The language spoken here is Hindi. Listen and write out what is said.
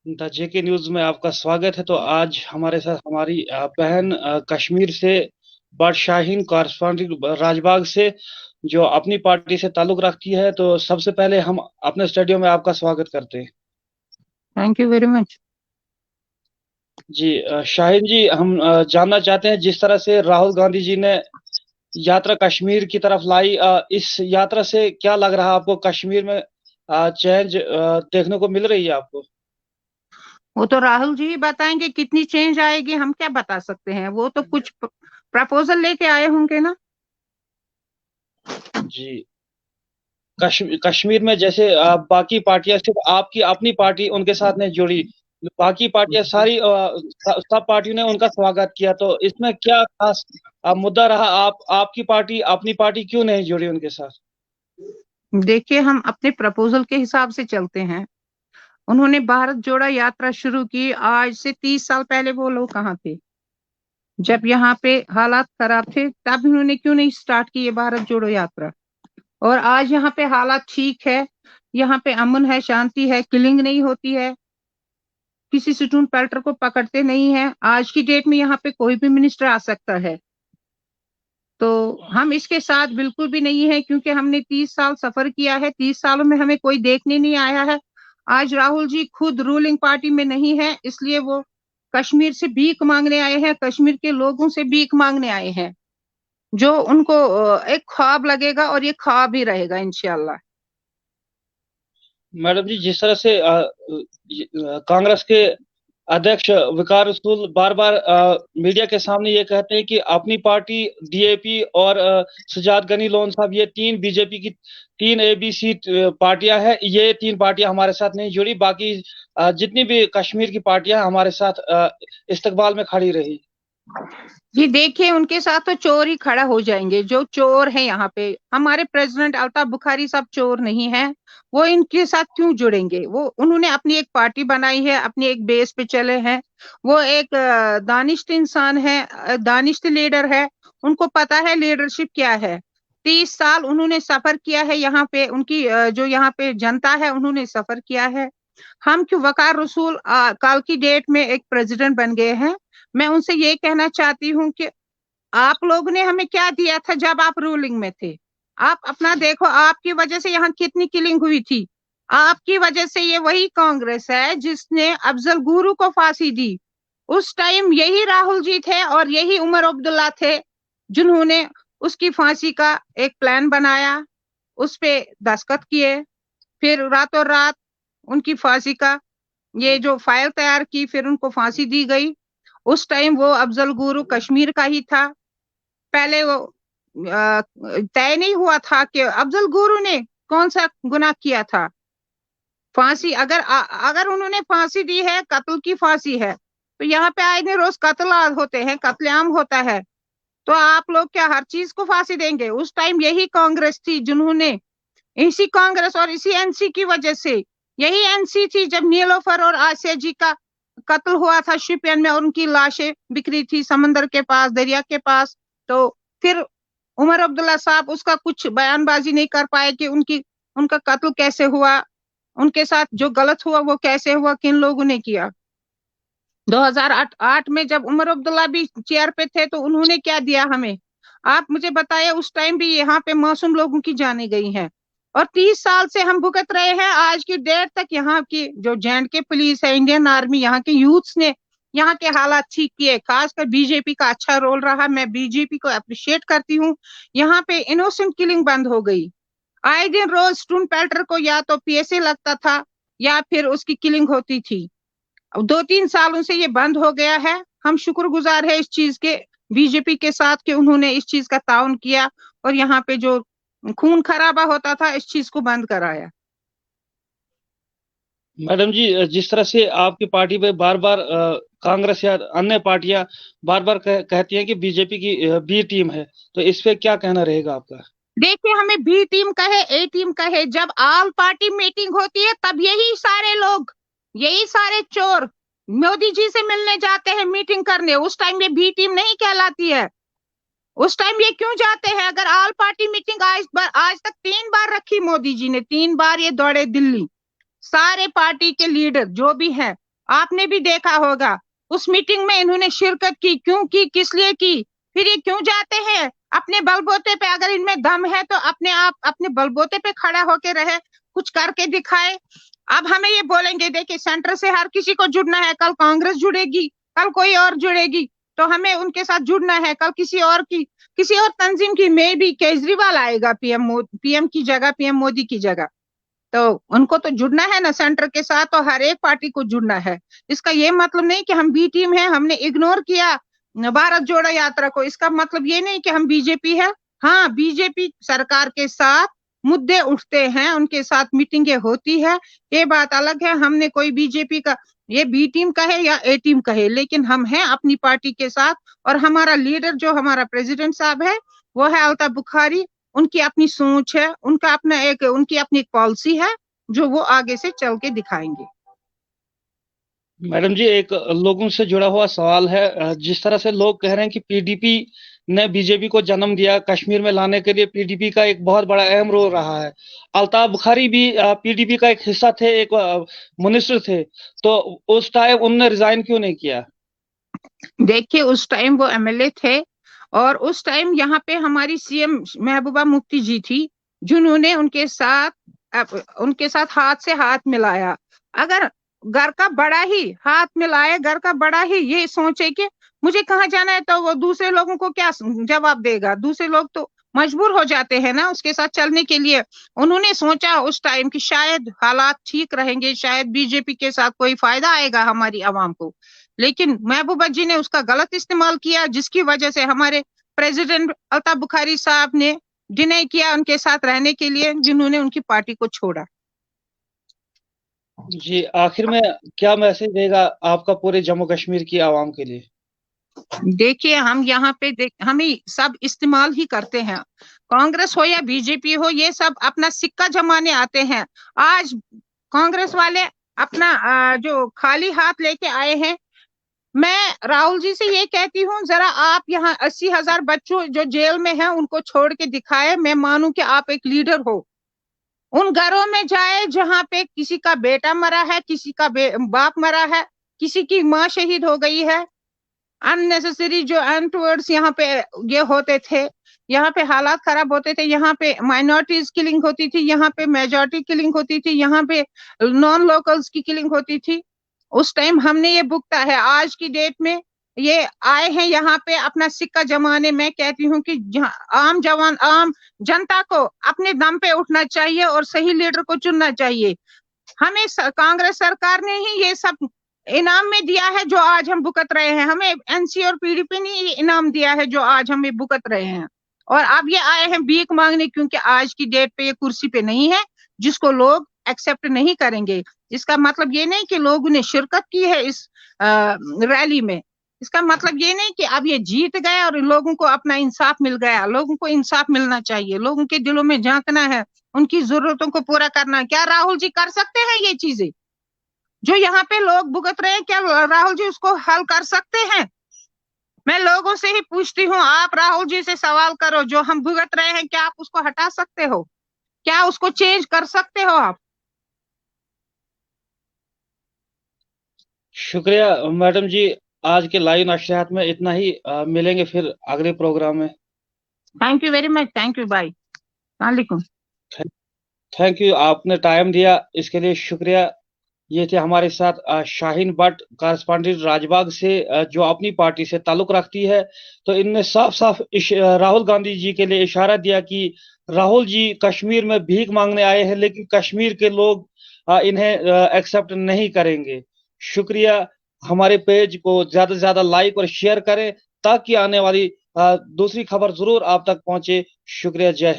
द जेके न्यूज में आपका स्वागत है। तो आज हमारे साथ हमारी बहन कश्मीर से बादशाहीन कॉरस्पॉन्डेंट राजबाग से जो अपनी पार्टी से ताल्लुक रखती है। तो सबसे पहले हम अपने स्टूडियो में आपका स्वागत करते हैं। Thank you very much. जी शाहीन जी, हम जानना चाहते हैं जिस तरह से राहुल गांधी जी ने यात्रा कश्मीर की तरफ लाई, इस यात्रा से क्या लग रहा है आपको? कश्मीर में चेंज देखने को मिल रही है आपको? वो तो राहुल जी ही बताएंगे कितनी चेंज आएगी, हम क्या बता सकते हैं। वो तो कुछ प्रपोजल लेके आए होंगे ना। जी, कश्मीर में जैसे बाकी पार्टियां, सिर्फ आपकी अपनी पार्टी उनके साथ नहीं जुड़ी, बाकी पार्टियां सारी सब पार्टियों ने उनका स्वागत किया। तो इसमें क्या खास मुद्दा रहा? आपकी पार्टी अपनी पार्टी क्यों नहीं जुड़ी उनके साथ? देखिए, हम अपने प्रपोजल के हिसाब से चलते हैं। उन्होंने भारत जोड़ो यात्रा शुरू की, आज से 30 साल पहले वो लोग कहाँ थे? जब यहाँ पे हालात खराब थे तब उन्होंने क्यों नहीं स्टार्ट की ये भारत जोड़ो यात्रा? और आज यहाँ पे हालात ठीक है, यहाँ पे अमन है, शांति है, किलिंग नहीं होती है, किसी स्टूडेंट पेल्टर को पकड़ते नहीं है। आज की डेट में यहाँ पे कोई भी मिनिस्टर आ सकता है। तो हम इसके साथ बिल्कुल भी नहीं है, क्योंकि हमने 30 साल सफर किया है, 30 सालों में हमें कोई देखने नहीं आया है। आज राहुल जी खुद रूलिंग पार्टी में नहीं है, इसलिए वो कश्मीर से भीख मांगने आए हैं, कश्मीर के लोगों से भीख मांगने आए हैं। जो उनको एक ख्वाब लगेगा और ये ख्वाब ही रहेगा इंशाल्लाह। मैडम जी, जिस तरह से कांग्रेस के अध्यक्ष विकार रसूल बार बार मीडिया के सामने ये कहते हैं कि अपनी पार्टी, डीएपी और सुजात गनी लोन साहब, ये तीन बीजेपी की तीन एबीसी पार्टियां हैं, ये तीन पार्टियां हमारे साथ नहीं जुड़ी, बाकी जितनी भी कश्मीर की पार्टियां हैं हमारे साथ इस्तकबाल में खड़ी रही। जी देखिए, उनके साथ तो चोर ही खड़ा हो जाएंगे। जो चोर है यहाँ पे, हमारे प्रेसिडेंट अल्ताफ बुखारी साहब चोर नहीं है। वो इनके साथ क्यों जुड़ेंगे? वो उन्होंने अपनी एक पार्टी बनाई है, अपनी एक बेस पे चले हैं। वो एक दानिश्त इंसान है, दानिश्त लीडर है। उनको पता है लीडरशिप क्या है। 30 साल उन्होंने सफर किया है यहाँ पे, उनकी जो यहाँ पे जनता है उन्होंने सफर किया है। हम क्यों वकार रसूल कल की डेट में एक प्रेसिडेंट बन गए हैं। मैं उनसे ये कहना चाहती हूँ कि आप लोग ने हमें क्या दिया था जब आप रूलिंग में थे? आप अपना देखो, आपकी वजह से यहाँ कितनी किलिंग हुई थी। आपकी वजह से ये वही कांग्रेस है जिसने अफजल गुरु को फांसी दी। उस टाइम यही राहुल जी थे और यही उमर अब्दुल्ला थे जिन्होंने उसकी फांसी का एक प्लान बनाया, उस पे दस्तखत किए, फिर रातों रात उनकी फांसी का ये जो फाइल तैयार की, फिर उनको फांसी दी गई। उस टाइम वो अफजल गुरु कश्मीर का ही था। पहले वो तय नहीं हुआ था कि अफजल गुरु ने कौन सा गुनाह किया था। फांसी अगर उन्होंने फांसी दी है, कत्ल की फांसी है, तो यहाँ पे आए दिन रोज कत्ल होते हैं, कत्लेआम होता है। तो आप लोग क्या हर चीज को फांसी देंगे? उस टाइम यही कांग्रेस थी जिन्होंने, इसी कांग्रेस और इसी एनसी की वजह से, यही एनसी थी जब नीलोफर और आसिया जी का कत्ल हुआ था शिपियन में, और उनकी लाशें बिखरी थी समंदर के पास, दरिया के पास। तो फिर उमर अब्दुल्ला साहब उसका कुछ बयानबाजी नहीं कर पाए कि उनका कत्ल कैसे हुआ, उनके साथ जो गलत हुआ वो कैसे हुआ, किन लोगों ने किया। 2008 में जब उमर अब्दुल्ला भी चेयर पे थे तो उन्होंने क्या दिया हमें? आप मुझे बताइए। उस टाइम भी यहाँ पे मासूम लोगों की जानें गई हैं, और 30 साल से हम भुगत रहे हैं। आज की डेट तक यहाँ की जो जेएंड के पुलिस है, इंडियन आर्मी, यहाँ के यूथ्स ने यहाँ के हालात ठीक किए। खासकर बीजेपी का अच्छा रोल रहा, मैं बीजेपी को अप्रिशिएट करती हूँ। यहाँ पे इनोसेंट किलिंग बंद हो गई। आए दिन रोज स्टूडेंट पेल्टर को या तो पीएसए लगता था या फिर उसकी किलिंग होती थी। अब 2-3 सालों से ये बंद हो गया है। हम शुक्रगुजार है इस चीज के, बीजेपी के साथ, कि उन्होंने इस चीज का ताउन किया और यहाँ पे जो खून खराबा होता था इस चीज को बंद कराया। मैडम जी, जिस तरह से आपकी पार्टी पे बार बार कांग्रेस या अन्य पार्टियां बार बार कहती हैं कि बीजेपी की बी टीम है, तो इस पे क्या कहना रहेगा आपका? देखिए, हमें बी टीम कहे ए टीम कहे, जब ऑल पार्टी मीटिंग होती है तब यही सारे लोग, यही सारे चोर मोदी जी से मिलने जाते हैं मीटिंग करने। उस टाइम ये बी टीम नहीं कहलाती है। उस टाइम ये क्यों जाते हैं? अगर ऑल पार्टी मीटिंग आज तक 3 बार रखी मोदी जी ने, 3 बार ये दौड़े दिल्ली। सारे पार्टी के लीडर जो भी हैं, आपने भी देखा होगा उस मीटिंग में इन्होंने शिरकत की, क्यों की, किस लिए की, फिर ये क्यों जाते हैं अपने बलबूते पे? अगर इनमें दम है तो अपने आप अपने बलबूते पे खड़ा होके रहे, कुछ करके दिखाए। अब हमें ये बोलेंगे, देखिए सेंटर से हर किसी को जुड़ना है, कल कांग्रेस जुड़ेगी, कल कोई और जुड़ेगी, तो हमें उनके साथ जुड़ना है। कल किसी और तंजीम की, मे भी केजरीवाल आएगा पीएम की जगह, पीएम मोदी की जगह, तो उनको तो जुड़ना है ना सेंटर के साथ, और हर एक पार्टी को जुड़ना है। इसका ये मतलब नहीं कि हम बी टीम है, हमने इग्नोर किया भारत जोड़ो यात्रा को। इसका मतलब ये नहीं कि हम बीजेपी है। हाँ, बीजेपी सरकार के साथ मुद्दे उठते हैं, उनके साथ मीटिंगें होती है, ये बात अलग है। हमने कोई बीजेपी का, ये बी टीम कहे या ए टीम कहे, लेकिन हम हैं अपनी पार्टी के साथ। और हमारा लीडर जो हमारा प्रेसिडेंट साहब है वो है अल्ताफ बुखारी। उनकी अपनी सोच है, उनकी अपनी एक पॉलिसी है जो वो आगे से चल के दिखाएंगे। मैडम जी, एक लोगों से जुड़ा हुआ सवाल है। जिस तरह से लोग कह रहे हैं कि पीडीपी ने बीजेपी को जन्म दिया, कश्मीर में लाने के लिए पीडीपी का एक बहुत बड़ा अहम रोल रहा है। अल्ताफ बुखारी भी पीडीपी का एक हिस्सा थे, एक मिनिस्टर थे, तो उस टाइम उन्होंने रिजाइन क्यों नहीं किया? देखिए उस टाइम वो एमएलए थे, और उस टाइम यहाँ पे हमारी सीएम महबूबा मुफ्ती जी थी, जिन्होंने उनके साथ हाथ से हाथ मिलाया। अगर घर का बड़ा ही हाथ मिलाए, घर का बड़ा ही ये सोचे कि मुझे कहाँ जाना है, तो वो दूसरे लोगों को क्या जवाब देगा? दूसरे लोग तो मजबूर हो जाते हैं ना उसके साथ चलने के लिए। उन्होंने सोचा उस टाइम कि शायद हालात ठीक रहेंगे, शायद बीजेपी के साथ कोई फायदा आएगा हमारी आवाम को, लेकिन महबूबा जी ने उसका गलत इस्तेमाल किया, जिसकी वजह से हमारे प्रेसिडेंट अल्ताफ बुखारी साहब ने डिनाई किया उनके साथ रहने के लिए, जिन्होंने उनकी पार्टी को छोड़ा। जी, आखिर में क्या मैसेज देगा आपका पूरे जम्मू कश्मीर की आवाम के लिए? देखिए हम यहाँ पे हम ही सब इस्तेमाल ही करते हैं, कांग्रेस हो या बीजेपी हो, ये सब अपना सिक्का जमाने आते हैं। आज कांग्रेस वाले अपना जो खाली हाथ लेके आए हैं। मैं राहुल जी से ये कहती हूँ, जरा आप यहाँ 80,000 बच्चों जो जेल में हैं उनको छोड़ के दिखाए, मैं मानूं कि आप एक लीडर हो। उन घरों में जाए जहाँ पे किसी का बेटा मरा है, किसी का बाप मरा है, किसी की माँ शहीद हो गई है, अननेसेसरी जो अनटूवर्ड्स यहाँ पे ये होते थे, यहाँ पे हालात खराब होते थे, यहाँ पे माइनॉरिटीज किलिंग होती थी, यहाँ पे मेजॉरिटी किलिंग होती थी, यहाँ पे नॉन लोकल्स की किलिंग होती थी। उस टाइम हमने ये भुगता है। आज की डेट में ये आए हैं यहाँ पे अपना सिक्का जमाने। मैं कहती हूँ कि आम जनता को अपने दम पे उठना चाहिए और सही लीडर को चुनना चाहिए। हमें कांग्रेस सरकार ने ही ये सब इनाम में दिया है जो आज हम भुगत रहे हैं। हमें एनसी और पीडीपी ने ये इनाम दिया है जो आज हम भुगत रहे हैं। और अब ये आए हैं भीख मांगने, क्योंकि आज की डेट पे ये कुर्सी पे नहीं है, जिसको लोग एक्सेप्ट नहीं करेंगे। इसका मतलब ये नहीं कि लोगों ने शिरकत की है इस रैली में। इसका मतलब ये नहीं कि अब ये जीत गए और लोगों को अपना इंसाफ मिल गया। लोगों को इंसाफ मिलना चाहिए, लोगों के दिलों में झांकना है, उनकी जरूरतों को पूरा करना। क्या राहुल जी कर सकते हैं ये चीजें जो यहाँ पे लोग भुगत रहे हैं? क्या राहुल जी उसको हल कर सकते हैं? मैं लोगों से ही पूछती हूँ, आप राहुल जी से सवाल करो, जो हम भुगत रहे हैं क्या आप उसको हटा सकते हो? क्या उसको चेंज कर सकते हो आप? शुक्रिया मैडम जी, आज के लाइव नशरियात में इतना ही। मिलेंगे फिर अगले प्रोग्राम में। Thank you very much, thank you, bye, वालेकुम। थैंक यू, आपने टाइम दिया, इसके लिए शुक्रिया। ये थे हमारे साथ शाहीन भट्ट, कॉरेस्पॉन्डेंट राजबाग से, जो अपनी पार्टी से ताल्लुक रखती है। तो इनने साफ साफ राहुल गांधी जी के लिए इशारा दिया कि राहुल जी कश्मीर में भीख मांगने आए हैं, लेकिन कश्मीर के लोग इन्हें एक्सेप्ट नहीं करेंगे। शुक्रिया। हमारे पेज को ज्यादा से ज्यादा लाइक और शेयर करें ताकि आने वाली दूसरी खबर जरूर आप तक पहुंचे। शुक्रिया। जय हिंद।